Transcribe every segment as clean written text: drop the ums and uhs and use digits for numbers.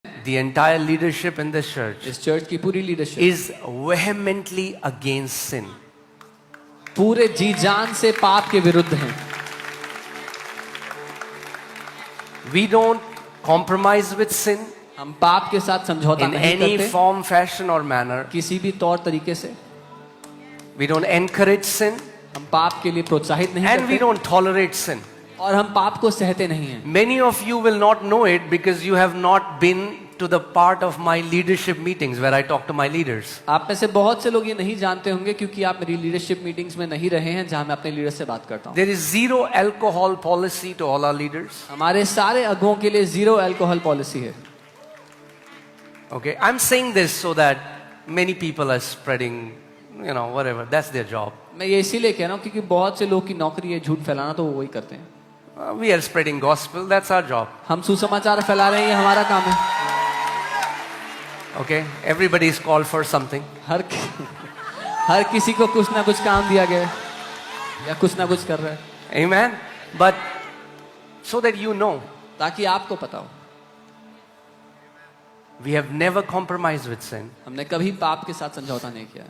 The entire leadership in this church इस church की पूरी leadership is vehemently against sin. पूरे जी जान से पाप के विरुद्ध हैं। We don't compromise with sin हम पाप के साथ समझौता in नहीं any करते form, fashion or manner. किसी भी तौर तरीके से। We don't encourage sin हम पाप के लिए प्रोत्साहित नहीं and we करते don't tolerate sin. और हम पाप को सहते नहीं हैं। Many of you will not know it because you have not been to the part of my leadership meetings where I talk to my leaders. आप में से बहुत से लोग ये नहीं जानते होंगे क्योंकि आप मेरी लीडरशिप मीटिंग्स में नहीं रहे हैं जहां मैं अपने लीडर से बात करता हूं। There is zero alcohol policy to all our leaders. हमारे सारे अगुओं के लिए 0 अल्कोहल पॉलिसी है। Okay, I'm saying this so that many people are spreading, whatever. That's their job. मैं ये इसीलिए कह रहा हूँ क्योंकि बहुत से लोग की नौकरी है झूठ फैलाना, तो वो वही करते हैं। We are spreading gospel. That's our job. हम सुसमाचार फैला रहे हैं, ये हमारा काम है। Okay, everybody is called for something. हर किसी को कुछ ना कुछ काम दिया गया है या कुछ ना कुछ कर रहा है। Amen. But so that you know, ताकि आपको पता हो we have never compromised with sin. हमने कभी पाप के साथ समझौता नहीं किया।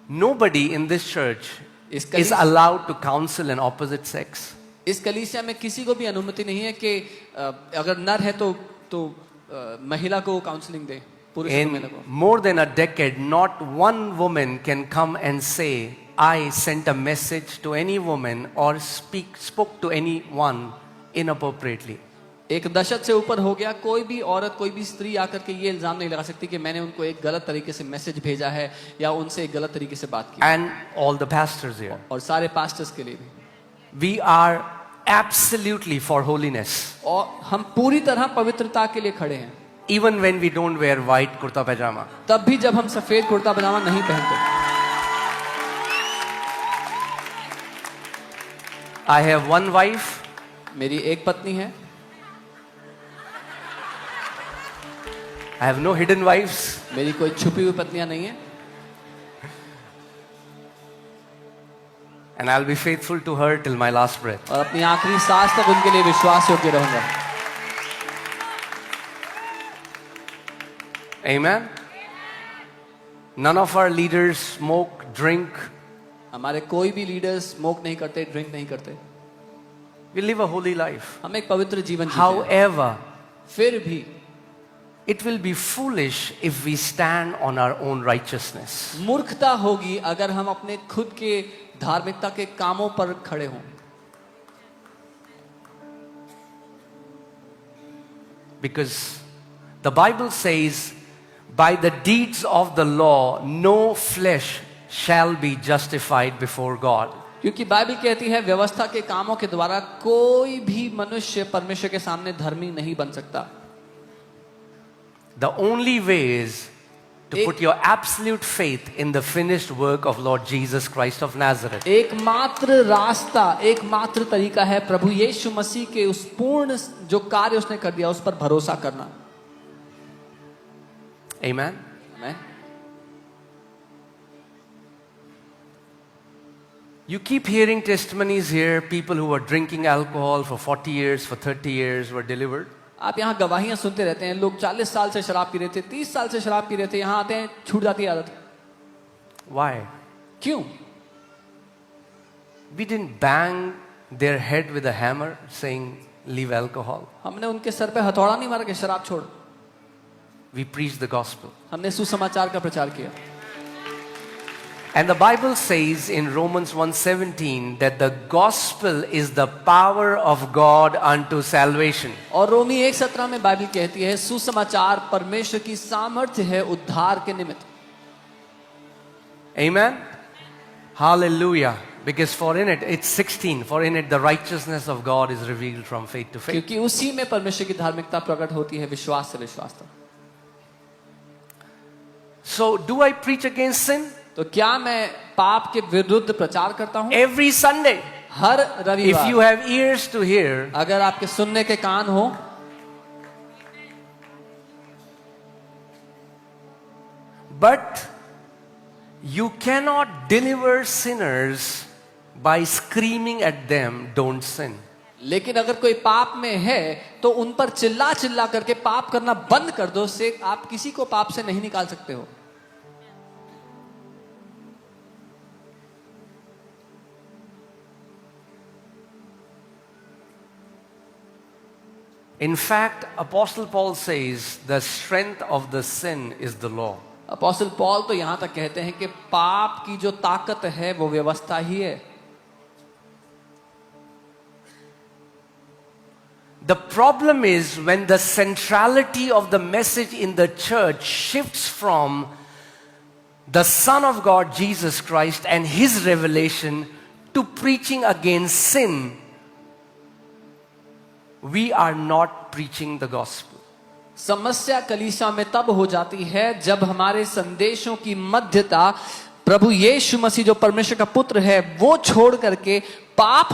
Nobody in this church इस is allowed to counsel an opposite sex. इस कलीसिया में किसी को भी अनुमति नहीं है कि अगर नर है तो महिला को काउंसलिंग दे, पुरुष को महिला को। In more than a decade, not one woman can come and say, I sent a message to any woman or spoke to anyone inappropriately. एक दशक से ऊपर हो गया, कोई भी औरत, कोई भी स्त्री आकर के ये इल्जाम नहीं लगा सकती कि मैंने उनको एक गलत तरीके से मैसेज भेजा है या उनसे एक गलत तरीके से बात की। And all the pastors here. और सारे पास्टर्स के लिए भी। We are absolutely for holiness. और हम पूरी तरह पवित्रता के लिए खड़े हैं। Even when we don't wear white kurta pajama. तब भी जब हम सफेद कुर्ता पजामा नहीं पहनते। I have one wife. मेरी एक पत्नी है। I have no hidden wives. मेरी कोई छुपी हुई पत्नियां नहीं है। And I'll be faithful to her till my last breath. और अपनी आखिरी सांस तक उनके लिए विश्वास योग्य रहूंगा। Amen. None of our leaders smoke, drink. हमारे कोई भी लीडर स्मोक नहीं करते, ड्रिंक नहीं करते। We live a holy life. हम एक पवित्र जीवन जीते हैं। However, फिर भी it will be foolish if we stand on our own righteousness. मूर्खता होगी अगर हम अपने खुद के धार्मिकता के कामों पर खड़े हों। Because the Bible says, by the deeds of the law, no flesh shall be justified before God. क्योंकि बाइबल कहती है व्यवस्था के कामों के द्वारा कोई भी मनुष्य परमेश्वर के सामने धर्मी नहीं बन सकता। The only way is to put your absolute faith in the finished work of Lord Jesus Christ of Nazareth. एकमात्र रास्ता, एकमात्र तरीका है प्रभु यीशु मसीह के उस पूर्ण जो कार्य उसने कर दिया उस पर भरोसा करना। Amen. Amen. You keep hearing testimonies here, people who were drinking alcohol for 40 years, for 30 years were delivered. आप यहाँ गवाहियां सुनते रहते हैं, लोग 40 साल से शराब पी रहे थे, 30 साल से शराब पी रहे थे, यहाँ आते हैं छूट जाती है आदत। Why? क्यों? We didn't bang their head with a hammer saying, leave alcohol. हमने उनके सर पे हथौड़ा नहीं मारा कि शराब छोड़। We preached the gospel. हमने सुसमाचार का प्रचार किया। And the Bible says in Romans 1:17 that the gospel is the power of God unto salvation. और रोमी 1:17 में बाइबल कहती है सुसमाचार परमेश्वर की सामर्थ्य है उद्धार के निमित्त। Amen. Hallelujah. Because for in it, it's 16, for in it the righteousness of God is revealed from faith to faith. क्योंकि उसी में परमेश्वर की धार्मिकता प्रकट होती है विश्वास से विश्वास तक। So do I preach against sin? तो क्या मैं पाप के विरुद्ध प्रचार करता हूँ? Every Sunday. हर रविवार। If you have ears to hear, अगर आपके सुनने के कान हो, but you cannot deliver sinners by screaming at them, don't sin. लेकिन अगर कोई पाप में है तो उन पर चिल्ला चिल्ला करके पाप करना बंद कर दो, से आप किसी को पाप से नहीं निकाल सकते हो। In fact, Apostle Paul says the strength of the sin is the law. Apostle Paul तो यहां तक कहते हैं कि पाप की जो ताकत है वो व्यवस्था ही है। The problem is when the centrality of the message in the church shifts from the Son of God, Jesus Christ, and His revelation to preaching against sin, we are not preaching the gospel. समस्या कलीसिया में तब हो जाती है जब हमारे संदेशों की मध्यता प्रभु यीशु मसीह जो परमेश्वर का पुत्र है वो छोड़ करके पाप